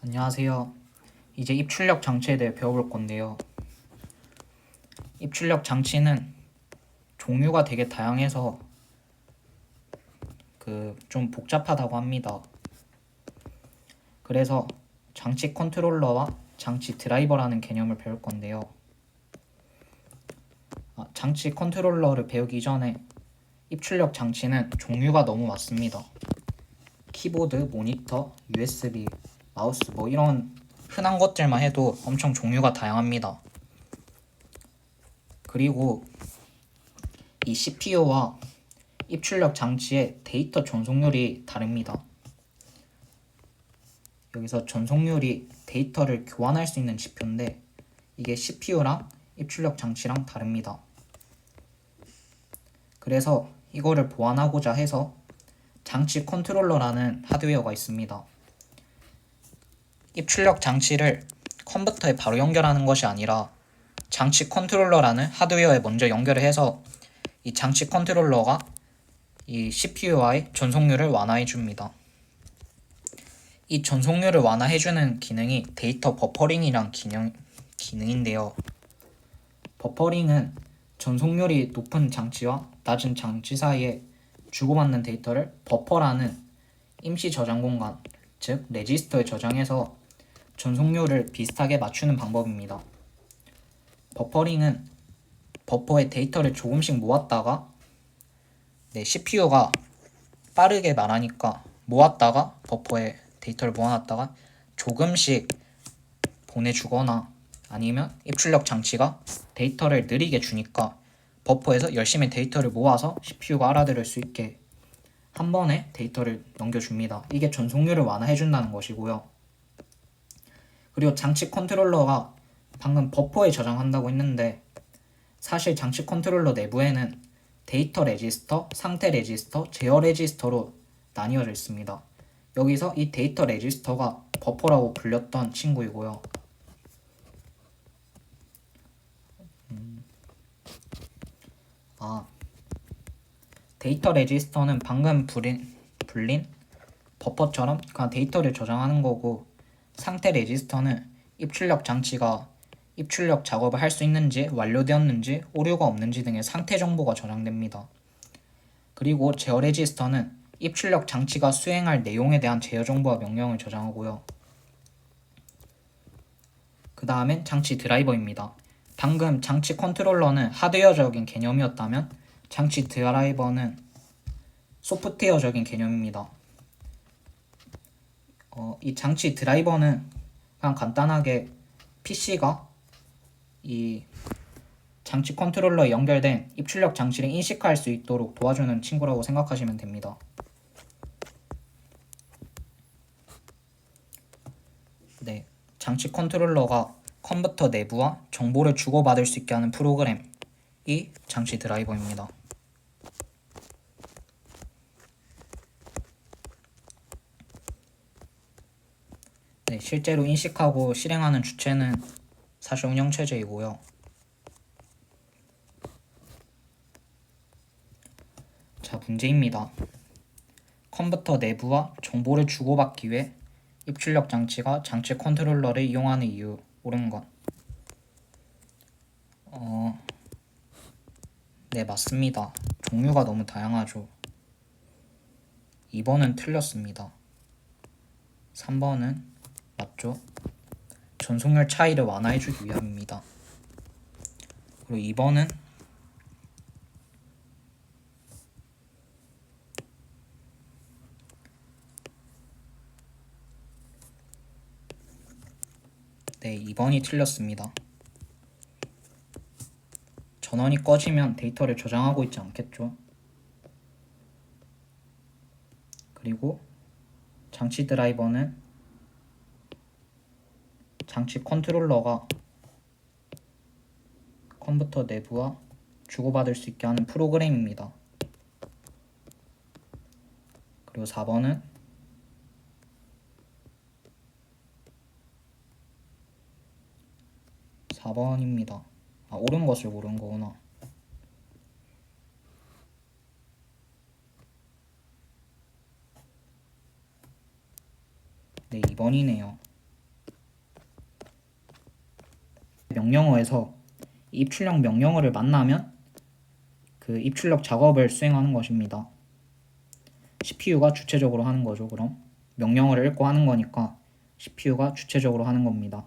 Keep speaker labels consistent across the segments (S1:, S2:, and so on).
S1: 안녕하세요. 이제 입출력 장치에 대해 배워볼 건데요. 입출력 장치는 종류가 되게 다양해서 좀 복잡하다고 합니다. 그래서 장치 컨트롤러와 장치 드라이버라는 개념을 배울 건데요. 장치 컨트롤러를 배우기 전에 입출력 장치는 종류가 너무 많습니다. 키보드, 모니터, USB, 마우스 이런 흔한 것들만 해도 엄청 종류가 다양합니다. 그리고 이 CPU와 입출력 장치의 데이터 전송률이 다릅니다. 여기서 전송률이 데이터를 교환할 수 있는 지표인데 이게 CPU랑 입출력 장치랑 다릅니다. 그래서 이거를 보완하고자 해서 장치 컨트롤러라는 하드웨어가 있습니다. 입출력 장치를 컴퓨터에 바로 연결하는 것이 아니라 장치 컨트롤러라는 하드웨어에 먼저 연결을 해서 이 장치 컨트롤러가 이 CPU와의 전송률을 완화해 줍니다. 이 전송률을 완화해주는 기능이 데이터 버퍼링이란 기능인데요. 버퍼링은 전송률이 높은 장치와 낮은 장치 사이에 주고받는 데이터를 버퍼라는 임시 저장 공간, 즉 레지스터에 저장해서 전송률을 비슷하게 맞추는 방법입니다. 버퍼링은 버퍼에 데이터를 조금씩 모았다가 CPU가 빠르게 말하니까 모았다가 버퍼에 데이터를 모아놨다가 조금씩 보내주거나 아니면 입출력 장치가 데이터를 느리게 주니까 버퍼에서 열심히 데이터를 모아서 CPU가 알아들을 수 있게 한 번에 데이터를 넘겨줍니다. 이게 전송률을 완화해준다는 것이고요. 그리고 장치 컨트롤러가 방금 버퍼에 저장한다고 했는데 사실 장치 컨트롤러 내부에는 데이터 레지스터, 상태 레지스터, 제어 레지스터로 나뉘어져 있습니다. 여기서 이 데이터 레지스터가 버퍼라고 불렸던 친구이고요. 데이터 레지스터는 방금 불린 버퍼처럼 그냥 데이터를 저장하는 거고, 상태 레지스터는 입출력 장치가 입출력 작업을 할 수 있는지, 완료되었는지, 오류가 없는지 등의 상태 정보가 저장됩니다. 그리고 제어 레지스터는 입출력 장치가 수행할 내용에 대한 제어 정보와 명령을 저장하고요. 그 다음엔 장치 드라이버입니다. 방금 장치 컨트롤러는 하드웨어적인 개념이었다면 장치 드라이버는 소프트웨어적인 개념입니다. 이 장치 드라이버는 그냥 간단하게 PC가 이 장치 컨트롤러에 연결된 입출력 장치를 인식할 수 있도록 도와주는 친구라고 생각하시면 됩니다. 장치 컨트롤러가 컴퓨터 내부와 정보를 주고받을 수 있게 하는 프로그램이 장치 드라이버입니다. 실제로 인식하고 실행하는 주체는 사실 운영체제이고요. 자, 문제입니다. 컴퓨터 내부와 정보를 주고받기 위해 입출력 장치가 장치 컨트롤러를 이용하는 이유, 옳은 것. 네, 맞습니다. 종류가 너무 다양하죠. 2번은 틀렸습니다. 3번은 맞죠? 전송률 차이를 완화해주기 위함입니다. 그리고 2번은 네, 2번이 틀렸습니다. 전원이 꺼지면 데이터를 저장하고 있지 않겠죠? 그리고 장치 드라이버는 장치 컨트롤러가 컴퓨터 내부와 주고받을 수 있게 하는 프로그램입니다. 그리고 4번은 입니다. 옳은 것을 고른 거구나. 네, 2번이네요. 명령어에서 입출력 명령어를 만나면 그 입출력 작업을 수행하는 것입니다. CPU가 주체적으로 하는 거죠. 그럼 명령어를 읽고 하는 거니까 CPU가 주체적으로 하는 겁니다.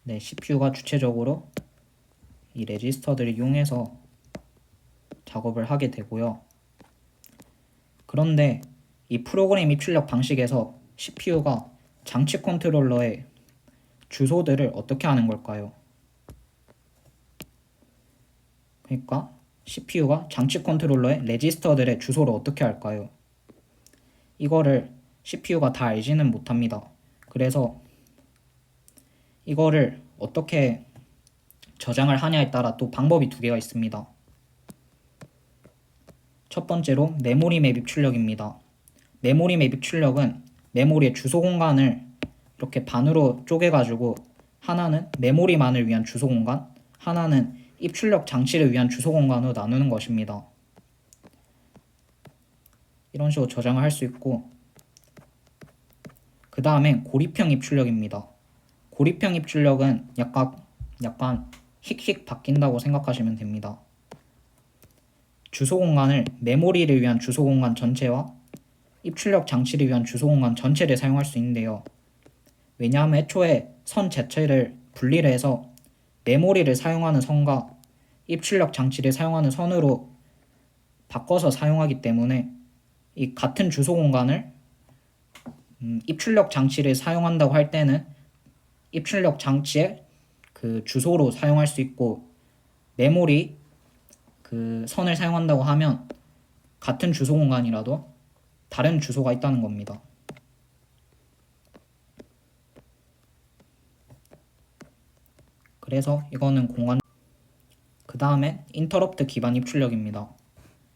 S1: 네, CPU가 주체적으로 이 레지스터들을 이용해서 작업을 하게 되고요. 그런데 이 프로그램 입출력 방식에서 CPU가 장치 컨트롤러의 주소들을 어떻게 하는 걸까요? 그러니까 CPU가 장치 컨트롤러의 레지스터들의 주소를 어떻게 할까요? 이거를 CPU가 다 알지는 못합니다. 그래서 이거를 어떻게 저장을 하냐에 따라 또 방법이 두 개가 있습니다. 첫 번째로 메모리 맵 입출력입니다. 메모리 맵 입출력은 메모리의 주소 공간을 이렇게 반으로 쪼개가지고 하나는 메모리만을 위한 주소 공간, 하나는 입출력 장치를 위한 주소 공간으로 나누는 것입니다. 이런 식으로 저장을 할 수 있고, 그 다음에 고립형 입출력입니다. 고립형 입출력은 약간 힉힉 바뀐다고 생각하시면 됩니다. 주소 공간을 메모리를 위한 주소 공간 전체와 입출력 장치를 위한 주소 공간 전체를 사용할 수 있는데요. 왜냐하면 애초에 선 자체를 분리를 해서 메모리를 사용하는 선과 입출력 장치를 사용하는 선으로 바꿔서 사용하기 때문에 이 같은 주소 공간을 입출력 장치를 사용한다고 할 때는 입출력 장치의 그 주소로 사용할 수 있고, 메모리 그 선을 사용한다고 하면 같은 주소 공간이라도 다른 주소가 있다는 겁니다. 그래서 이거는 공간. 그 다음에 인터럽트 기반 입출력입니다.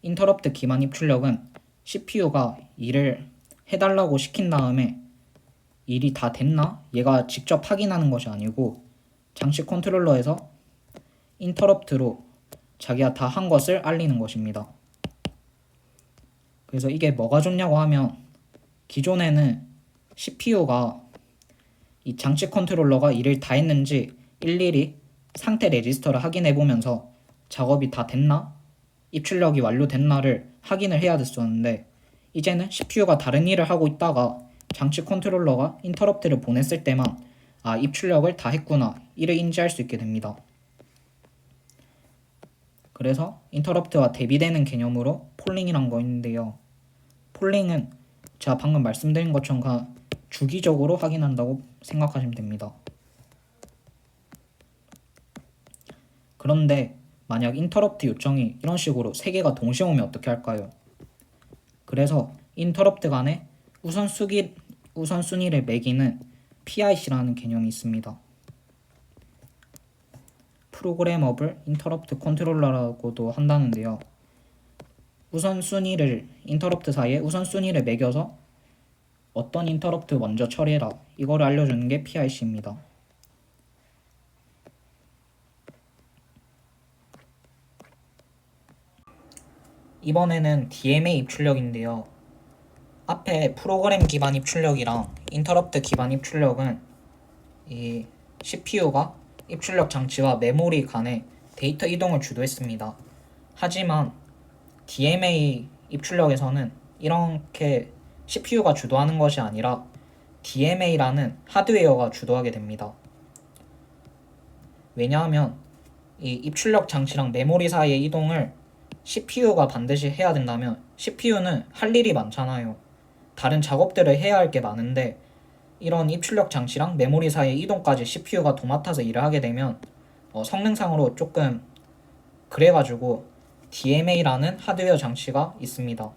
S1: 인터럽트 기반 입출력은 CPU가 일을 해달라고 시킨 다음에 일이 다 됐나? 얘가 직접 확인하는 것이 아니고 장치 컨트롤러에서 인터럽트로 자기가 다 한 것을 알리는 것입니다. 그래서 이게 뭐가 좋냐고 하면, 기존에는 CPU가 이 장치 컨트롤러가 일을 다 했는지 일일이 상태 레지스터를 확인해 보면서 작업이 다 됐나? 입출력이 완료됐나를 확인을 해야 됐었는데, 이제는 CPU가 다른 일을 하고 있다가 장치 컨트롤러가 인터럽트를 보냈을 때만 입출력을 다 했구나, 이를 인지할 수 있게 됩니다. 그래서 인터럽트와 대비되는 개념으로 폴링이란 거 있는데요. 폴링은 제가 방금 말씀드린 것처럼 주기적으로 확인한다고 생각하시면 됩니다. 그런데 만약 인터럽트 요청이 이런 식으로 3개가 동시에 오면 어떻게 할까요? 그래서 인터럽트 간에 우선순위를 매기는 PIC라는 개념이 있습니다. 프로그래머블 인터럽트 컨트롤러라고도 한다는데요. 인터럽트 사이에 우선순위를 매겨서 어떤 인터럽트 먼저 처리해라, 이거를 알려주는 게 PIC입니다. 이번에는 DMA 입출력인데요. 앞에 프로그램 기반 입출력이랑 인터럽트 기반 입출력은 이 CPU가 입출력 장치와 메모리 간의 데이터 이동을 주도했습니다. 하지만 DMA 입출력에서는 이렇게 CPU가 주도하는 것이 아니라 DMA라는 하드웨어가 주도하게 됩니다. 왜냐하면 이 입출력 장치랑 메모리 사이의 이동을 CPU가 반드시 해야 된다면 CPU는 할 일이 많잖아요. 다른 작업들을 해야 할 게 많은데 이런 입출력 장치랑 메모리 사이의 이동까지 CPU가 도맡아서 일을 하게 되면 성능상으로 조금 그래가지고 DMA라는 하드웨어 장치가 있습니다.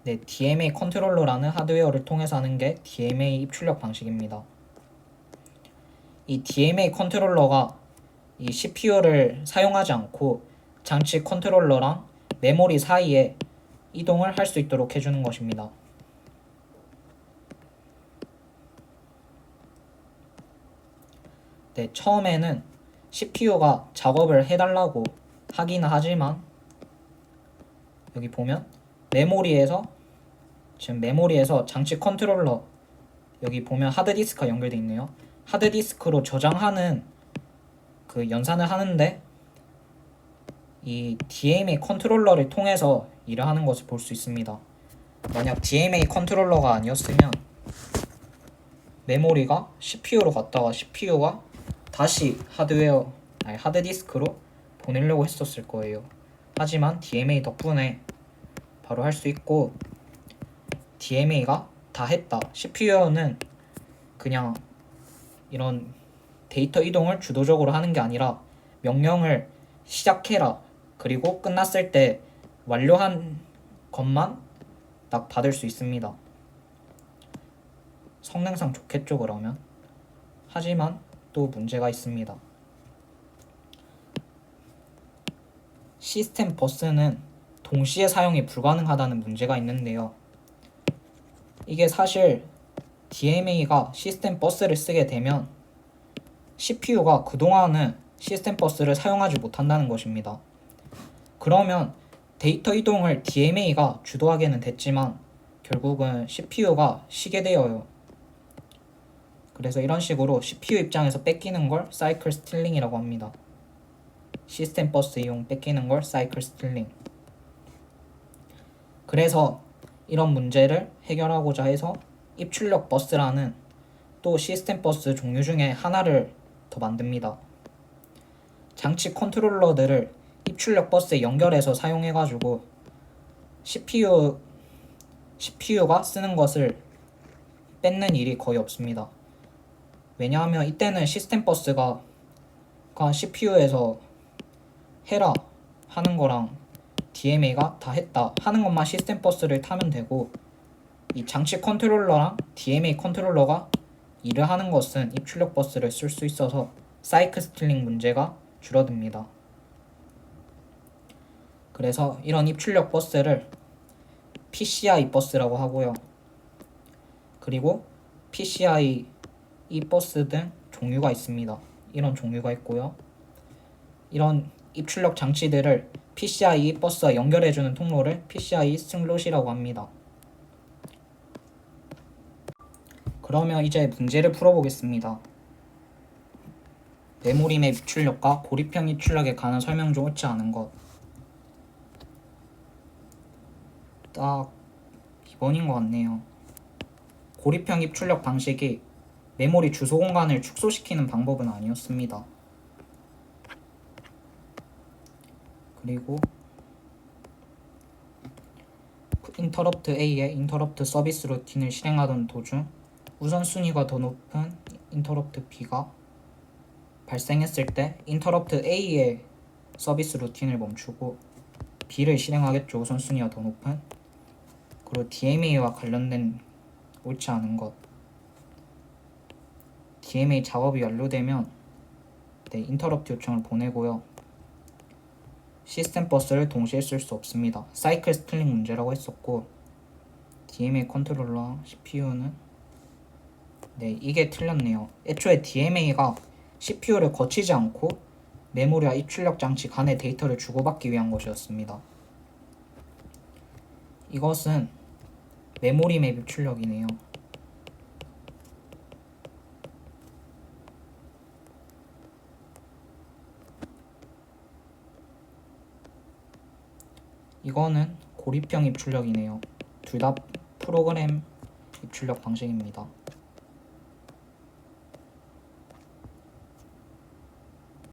S1: 네, DMA 컨트롤러라는 하드웨어를 통해서 하는 게 DMA 입출력 방식입니다. 이 DMA 컨트롤러가 이 CPU를 사용하지 않고 장치 컨트롤러랑 메모리 사이에 이동을 할 수 있도록 해주는 것입니다. 네, 처음에는 CPU가 작업을 해달라고 하기는 하지만 여기 보면 메모리에서 지금 메모리에서 장치 컨트롤러 여기 보면 하드디스크가 연결되어 있네요. 하드디스크로 저장하는 그 연산을 하는데 이 DMA 컨트롤러를 통해서 일을 하는 것을 볼 수 있습니다. 만약 DMA 컨트롤러가 아니었으면 메모리가 CPU로 갔다가 CPU가 다시 하드디스크로 보내려고 했었을 거예요. 하지만 DMA 덕분에 바로 할 수 있고, DMA가 다 했다. CPU는 그냥 이런 데이터 이동을 주도적으로 하는 게 아니라 명령을 시작해라, 그리고 끝났을 때 완료한 것만 딱 받을 수 있습니다. 성능상 좋겠죠 그러면? 하지만 또 문제가 있습니다. 시스템 버스는 동시에 사용이 불가능하다는 문제가 있는데요. 이게 사실 DMA가 시스템 버스를 쓰게 되면 CPU가 그동안은 시스템 버스를 사용하지 못한다는 것입니다. 그러면 데이터 이동을 DMA가 주도하게는 됐지만 결국은 CPU가 쉬게 되어요. 그래서 이런 식으로 CPU 입장에서 뺏기는 걸 사이클 스틸링이라고 합니다. 시스템 버스 이용 뺏기는 걸 사이클 스틸링. 그래서 이런 문제를 해결하고자 해서 입출력 버스라는 또 시스템 버스 종류 중에 하나를 더 만듭니다. 장치 컨트롤러들을 입출력 버스에 연결해서 사용해가지고 CPU가 쓰는 것을 뺏는 일이 거의 없습니다. 왜냐하면 이때는 시스템 버스가 CPU에서 해라 하는 거랑 DMA가 다 했다 하는 것만 시스템 버스를 타면 되고, 이 장치 컨트롤러랑 DMA 컨트롤러가 일을 하는 것은 입출력 버스를 쓸 수 있어서 사이클 스틸링 문제가 줄어듭니다. 그래서 이런 입출력 버스를 PCI 버스라고 하고요. 그리고 PCI 버스 등 종류가 있습니다. 이런 종류가 있고요. 이런 입출력 장치들을 PCI 버스와 연결해주는 통로를 PCI 슬롯이라고 합니다. 그러면 이제 문제를 풀어보겠습니다. 메모리맵 입출력과 고립형 입출력에 관한 설명 좀 옳지 않은 것. 딱 2번인 것 같네요. 고립형 입출력 방식이 메모리 주소 공간을 축소시키는 방법은 아니었습니다. 그리고 인터럽트 A의 인터럽트 서비스 루틴을 실행하던 도중 우선순위가 더 높은 인터럽트 B가 발생했을 때 인터럽트 A의 서비스 루틴을 멈추고 B를 실행하겠죠. 우선순위가 더 높은. 그리고 DMA와 관련된 옳지 않은 것. DMA 작업이 완료되면 인터럽트 요청을 보내고요. 시스템 버스를 동시에 쓸 수 없습니다. 사이클 스틸링 문제라고 했었고, DMA 컨트롤러 CPU는 이게 틀렸네요. 애초에 DMA가 CPU를 거치지 않고 메모리와 입출력 장치 간의 데이터를 주고받기 위한 것이었습니다. 이것은 메모리 맵 입출력이네요. 이거는 고립형 입출력이네요. 둘 다 프로그램 입출력 방식입니다.